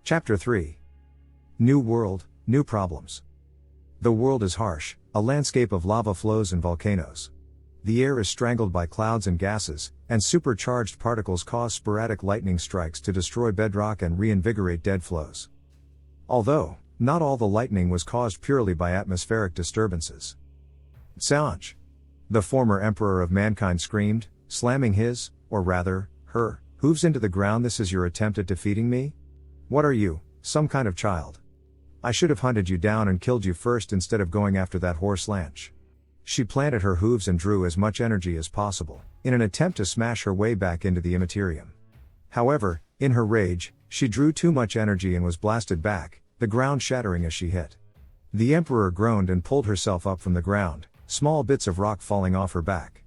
Chapter 3. New World, New Problems. The world is harsh, a landscape of lava flows and volcanoes. The air is strangled by clouds and gases, and supercharged particles cause sporadic lightning strikes to destroy bedrock and reinvigorate dead flows. Although, not all the lightning was caused purely by atmospheric disturbances. Tsanch! The former emperor of mankind screamed, slamming his, or rather, her, hooves into the ground. This is your attempt at defeating me? What are you, some kind of child? I should have hunted you down and killed you first instead of going after that horse Lanch. She planted her hooves and drew as much energy as possible, in an attempt to smash her way back into the immaterium. However, in her rage, she drew too much energy and was blasted back, the ground shattering as she hit. The emperor groaned and pulled herself up from the ground, small bits of rock falling off her back.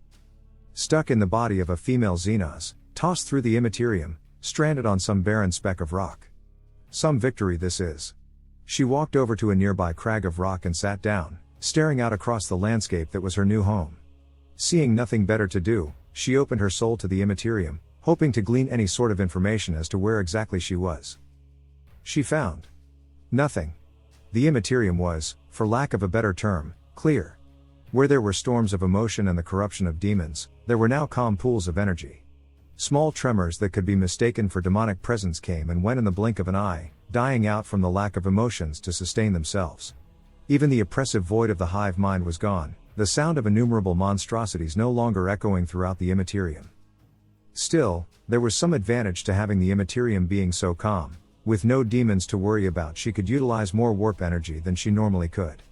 Stuck in the body of a female Xenos, tossed through the immaterium, stranded on some barren speck of rock. Some victory this is. She walked over to a nearby crag of rock and sat down, staring out across the landscape that was her new home. Seeing nothing better to do, she opened her soul to the immaterium, hoping to glean any sort of information as to where exactly she was. She found nothing. The immaterium was, for lack of a better term, clear. Where there were storms of emotion and the corruption of demons, there were now calm pools of energy. Small tremors that could be mistaken for demonic presence came and went in the blink of an eye, dying out from the lack of emotions to sustain themselves. Even the oppressive void of the hive mind was gone, the sound of innumerable monstrosities no longer echoing throughout the immaterium. Still, there was some advantage to having the immaterium being so calm. With no demons to worry about, she could utilize more warp energy than she normally could.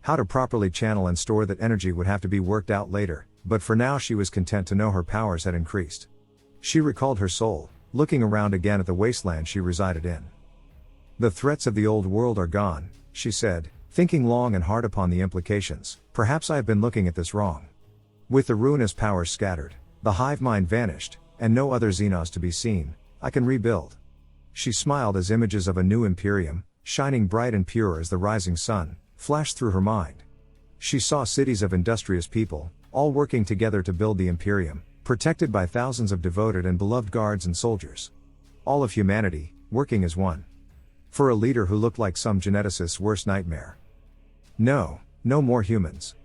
How to properly channel and store that energy would have to be worked out later, but for now she was content to know her powers had increased. She recalled her soul, looking around again at the wasteland she resided in. The threats of the old world are gone, she said, thinking long and hard upon the implications. Perhaps I have been looking at this wrong. With the ruinous powers scattered, the hive mind vanished, and no other Xenos to be seen, I can rebuild. She smiled as images of a new Imperium, shining bright and pure as the rising sun, flashed through her mind. She saw cities of industrious people, all working together to build the Imperium, protected by thousands of devoted and beloved guards and soldiers. All of humanity, working as one. For a leader who looked like some geneticist's worst nightmare. No more humans.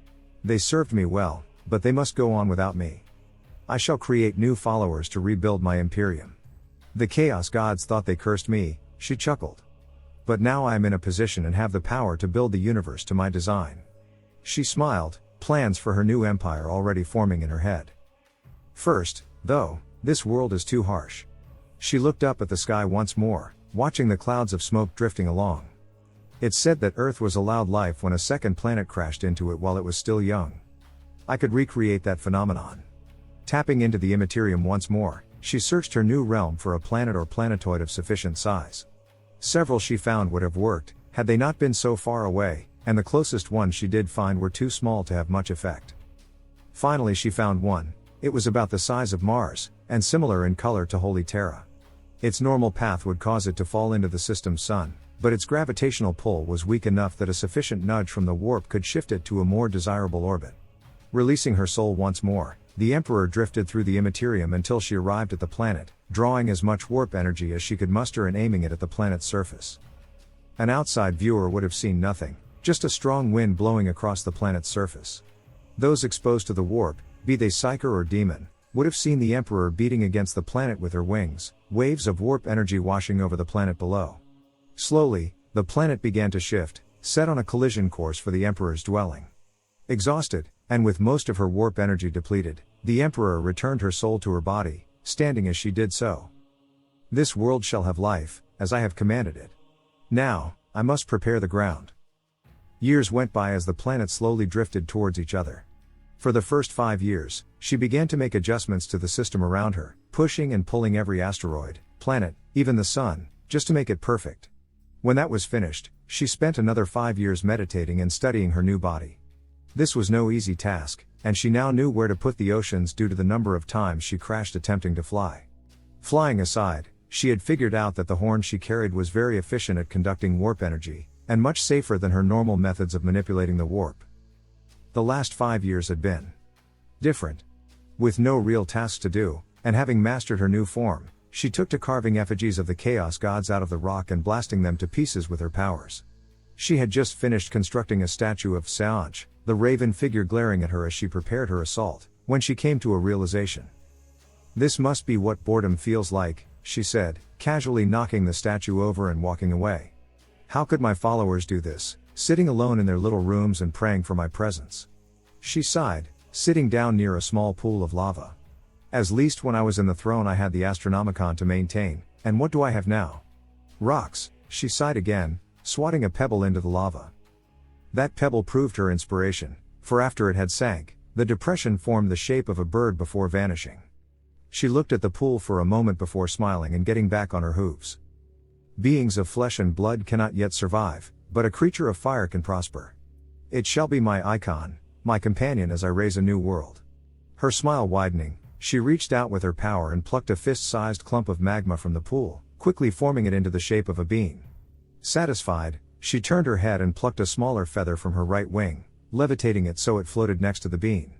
They served me well, but they must go on without me. I shall create new followers to rebuild my Imperium. The Chaos Gods thought they cursed me, she chuckled. But now I am in a position and have the power to build the universe to my design. She smiled, plans for her new empire already forming in her head. First, though, this world is too harsh. She looked up at the sky once more, watching the clouds of smoke drifting along. It's said that Earth was allowed life when a second planet crashed into it while it was still young. I could recreate that phenomenon. Tapping into the immaterium once more, she searched her new realm for a planet or planetoid of sufficient size. Several she found would have worked, had they not been so far away, and the closest ones she did find were too small to have much effect. Finally she found one. It was about the size of Mars, and similar in color to Holy Terra. Its normal path would cause it to fall into the system's sun, but its gravitational pull was weak enough that a sufficient nudge from the warp could shift it to a more desirable orbit. Releasing her soul once more, the Emperor drifted through the immaterium until she arrived at the planet, drawing as much warp energy as she could muster and aiming it at the planet's surface. An outside viewer would have seen nothing, just a strong wind blowing across the planet's surface. Those exposed to the warp, be they psyker or demon, would have seen the Emperor beating against the planet with her wings, waves of warp energy washing over the planet below. Slowly, the planet began to shift, set on a collision course for the Emperor's dwelling. Exhausted, and with most of her warp energy depleted, the Emperor returned her soul to her body, standing as she did so. This world shall have life, as I have commanded it. Now, I must prepare the ground. Years went by as the planets slowly drifted towards each other. For the first 5 years, she began to make adjustments to the system around her, pushing and pulling every asteroid, planet, even the sun, just to make it perfect. When that was finished, she spent another 5 years meditating and studying her new body. This was no easy task, and she now knew where to put the oceans due to the number of times she crashed attempting to fly. Flying aside, she had figured out that the horn she carried was very efficient at conducting warp energy, and much safer than her normal methods of manipulating the warp. The last 5 years had been different. With no real tasks to do, and having mastered her new form, She took to carving effigies of the chaos gods out of the rock and blasting them to pieces with her powers. She had just finished constructing a statue of Seanch, the raven figure glaring at her as she prepared her assault, when she came to a realization. "This must be what boredom feels like," she said, casually knocking the statue over and walking away. "How could my followers do this, sitting alone in their little rooms and praying for my presence?" She sighed, sitting down near a small pool of lava. "At least when I was in the throne I had the Astronomicon to maintain, and what do I have now? Rocks," she sighed again, swatting a pebble into the lava. That pebble proved her inspiration, for after it had sank, the depression formed the shape of a bird before vanishing. She looked at the pool for a moment before smiling and getting back on her hooves. "Beings of flesh and blood cannot yet survive, but a creature of fire can prosper. It shall be my icon, my companion as I raise a new world." Her smile widening, she reached out with her power and plucked a fist-sized clump of magma from the pool, quickly forming it into the shape of a bean. Satisfied, she turned her head and plucked a smaller feather from her right wing, levitating it so it floated next to the bean.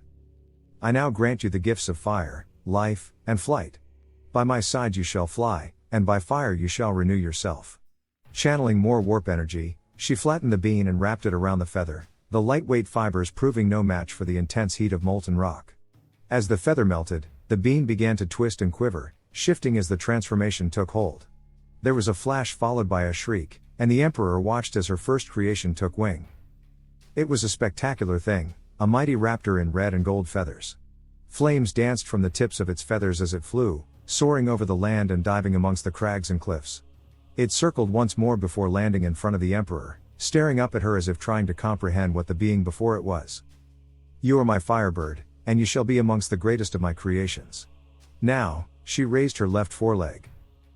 "I now grant you the gifts of fire, life, and flight. By my side you shall fly, and by fire you shall renew yourself." Channeling more warp energy, she flattened the bean and wrapped it around the feather, the lightweight fibers proving no match for the intense heat of molten rock. As the feather melted, the bean began to twist and quiver, shifting as the transformation took hold. There was a flash followed by a shriek, and the Emperor watched as her first creation took wing. It was a spectacular thing, a mighty raptor in red and gold feathers. Flames danced from the tips of its feathers as it flew, soaring over the land and diving amongst the crags and cliffs. It circled once more before landing in front of the Emperor, staring up at her as if trying to comprehend what the being before it was. "You are my firebird, and you shall be amongst the greatest of my creations." Now, she raised her left foreleg.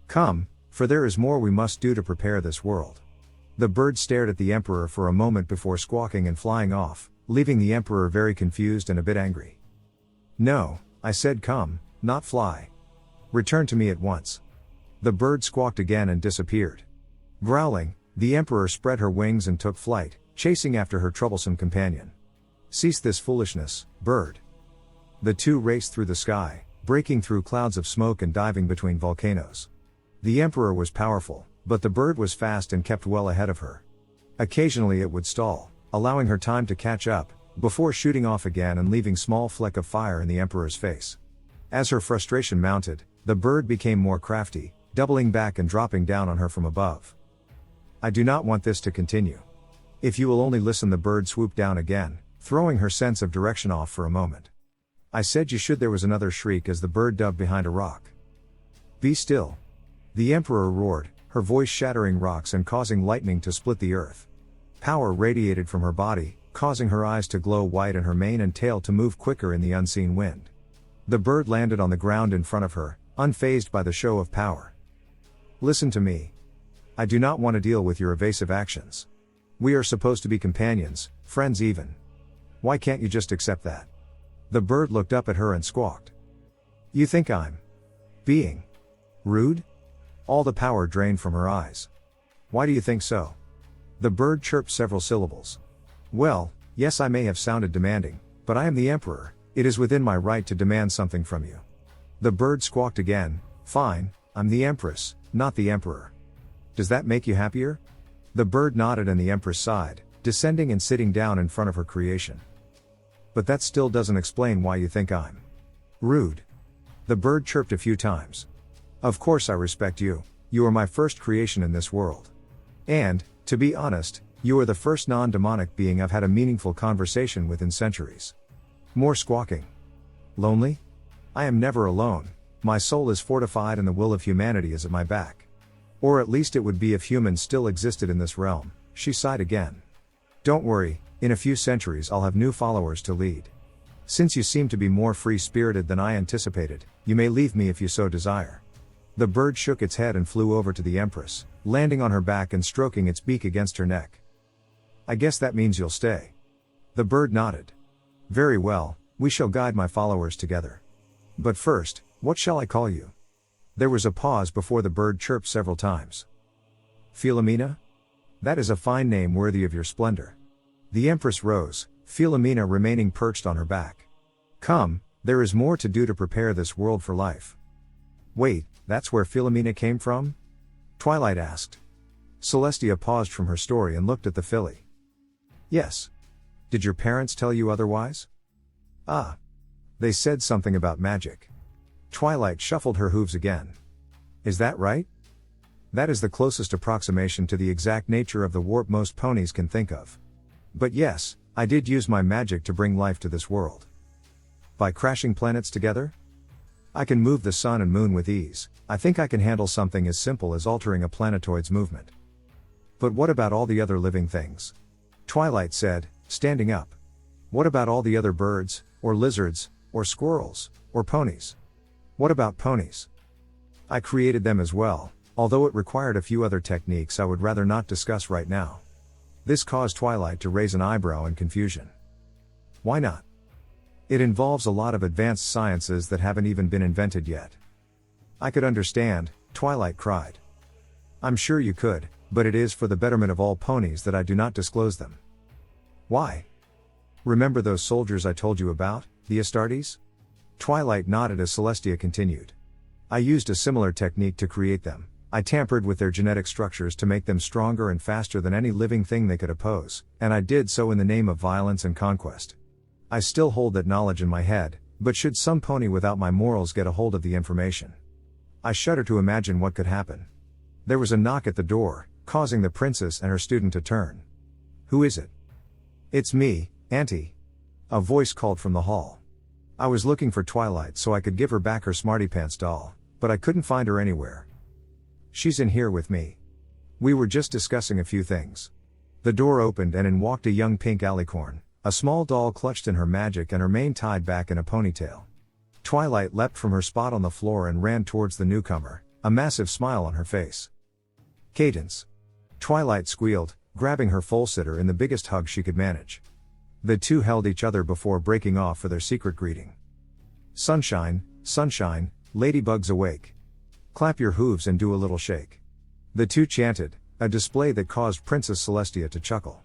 "Come, for there is more we must do to prepare this world." The bird stared at the Emperor for a moment before squawking and flying off, leaving the Emperor very confused and a bit angry. "No, I said come, not fly. Return to me at once." The bird squawked again and disappeared. Growling, the Emperor spread her wings and took flight, chasing after her troublesome companion. "Cease this foolishness, bird." The two raced through the sky, breaking through clouds of smoke and diving between volcanoes. The Emperor was powerful, but the bird was fast and kept well ahead of her. Occasionally it would stall, allowing her time to catch up, before shooting off again and leaving small fleck of fire in the Emperor's face. As her frustration mounted, the bird became more crafty, doubling back and dropping down on her from above. "I do not want this to continue. If you will only listen." The bird swooped down again, throwing her sense of direction off for a moment. "I said you should." There was another shriek as the bird dove behind a rock. "Be still." The Emperor roared, her voice shattering rocks and causing lightning to split the earth. Power radiated from her body, causing her eyes to glow white and her mane and tail to move quicker in the unseen wind. The bird landed on the ground in front of her, unfazed by the show of power. "Listen to me. I do not want to deal with your evasive actions. We are supposed to be companions, friends even. Why can't you just accept that?" The bird looked up at her and squawked. "You think I'm being rude?" All the power drained from her eyes. "Why do you think so?" The bird chirped several syllables. "Well, yes, I may have sounded demanding, but I am the Emperor. It is within my right to demand something from you." The bird squawked again. "Fine, I'm the Empress, not the Emperor. Does that make you happier?" The bird nodded and the Empress sighed, descending and sitting down in front of her creation. "But that still doesn't explain why you think I'm rude." The bird chirped a few times. "Of course I respect you. You are my first creation in this world. And, to be honest, you are the first non-demonic being I've had a meaningful conversation with in centuries." More squawking. "Lonely? I am never alone. My soul is fortified and the will of humanity is at my back. Or at least it would be if humans still existed in this realm." She sighed again. "Don't worry, in a few centuries I'll have new followers to lead. Since you seem to be more free-spirited than I anticipated, you may leave me if you so desire." The bird shook its head and flew over to the Empress, landing on her back and stroking its beak against her neck. "I guess that means you'll stay." The bird nodded. "Very well, we shall guide my followers together. But first, what shall I call you?" There was a pause before the bird chirped several times. "Philomena? That is a fine name worthy of your splendor." The Empress rose, Philomena remaining perched on her back. "Come, there is more to do to prepare this world for life." "Wait, That's where Philomena came from? Twilight asked. Celestia paused from her story and looked at the filly. Yes. Did your parents tell you otherwise? Ah. They said something about magic. Twilight shuffled her hooves again. Is that right? That is the closest approximation to the exact nature of the warp most ponies can think of. But yes, I did use my magic to bring life to this world. By crashing planets together? I can move the sun and moon with ease. I think I can handle something as simple as altering a planetoid's movement. But what about all the other living things? Twilight said, standing up. What about all the other birds, or lizards, or squirrels, or ponies? What about ponies? I created them as well, although it required a few other techniques I would rather not discuss right now. This caused Twilight to raise an eyebrow in confusion. Why not? It involves a lot of advanced sciences that haven't even been invented yet. I could understand, Twilight cried. I'm sure you could, but it is for the betterment of all ponies that I do not disclose them. Why? Remember those soldiers I told you about, the Astartes? Twilight nodded as Celestia continued. I used a similar technique to create them. I tampered with their genetic structures to make them stronger and faster than any living thing they could oppose, and I did so in the name of violence and conquest. I still hold that knowledge in my head, but should some pony without my morals get a hold of the information? I shudder to imagine what could happen. There was a knock at the door, causing the princess and her student to turn. Who is it? It's me, Auntie. A voice called from the hall. I was looking for Twilight so I could give her back her Smarty Pants doll, but I couldn't find her anywhere. She's in here with me. We were just discussing a few things. The door opened and in walked a young pink alicorn, a small doll clutched in her magic and her mane tied back in a ponytail. Twilight leapt from her spot on the floor and ran towards the newcomer, a massive smile on her face. Cadence. Twilight squealed, grabbing her foal-sitter in the biggest hug she could manage. The two held each other before breaking off for their secret greeting. Sunshine, sunshine, ladybugs awake. Clap your hooves and do a little shake. The two chanted, a display that caused Princess Celestia to chuckle.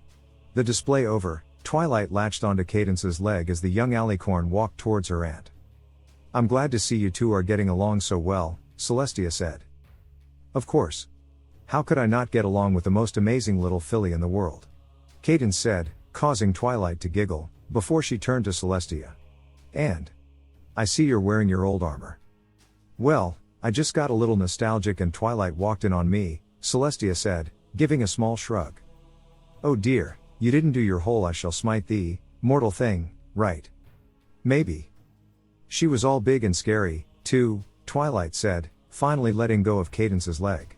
The display over, Twilight latched onto Cadence's leg as the young alicorn walked towards her aunt. I'm glad to see you two are getting along so well, Celestia said. Of course. How could I not get along with the most amazing little filly in the world? Cadence said, causing Twilight to giggle, before she turned to Celestia. And I see you're wearing your old armor. Well, I just got a little nostalgic and Twilight walked in on me, Celestia said, giving a small shrug. Oh dear, you didn't do your whole I shall smite thee, mortal thing, right? Maybe. She was all big and scary, too, Twilight said, finally letting go of Cadence's leg.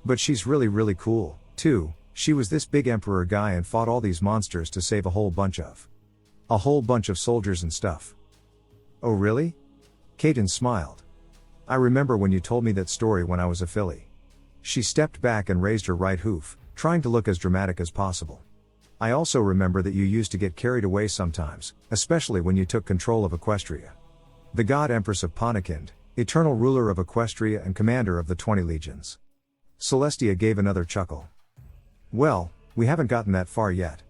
But she's really cool, too. She was this big emperor guy and fought all these monsters to save a whole bunch of soldiers and stuff. Oh really? Cadence smiled. I remember when you told me that story when I was a filly. She stepped back and raised her right hoof, trying to look as dramatic as possible. I also remember that you used to get carried away sometimes, especially when you took control of Equestria. The god Empress of Ponykind, eternal ruler of Equestria and commander of the 20 legions. Celestia gave another chuckle. Well, we haven't gotten that far yet.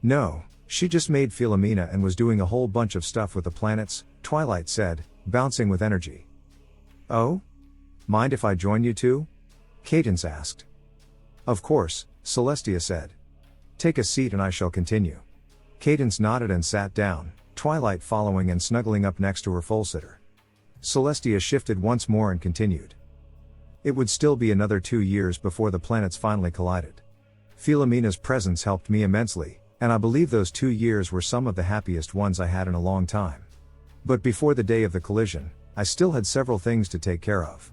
No, she just made Philomena and was doing a whole bunch of stuff with the planets, Twilight said, bouncing with energy. Oh? Mind if I join you two? Cadence asked. Of course, Celestia said. Take a seat and I shall continue. Cadence nodded and sat down, Twilight following and snuggling up next to her foal-sitter. Celestia shifted once more and continued. It would still be another 2 years before the planets finally collided. Philomena's presence helped me immensely, and I believe those 2 years were some of the happiest ones I had in a long time. But before the day of the collision, I still had several things to take care of.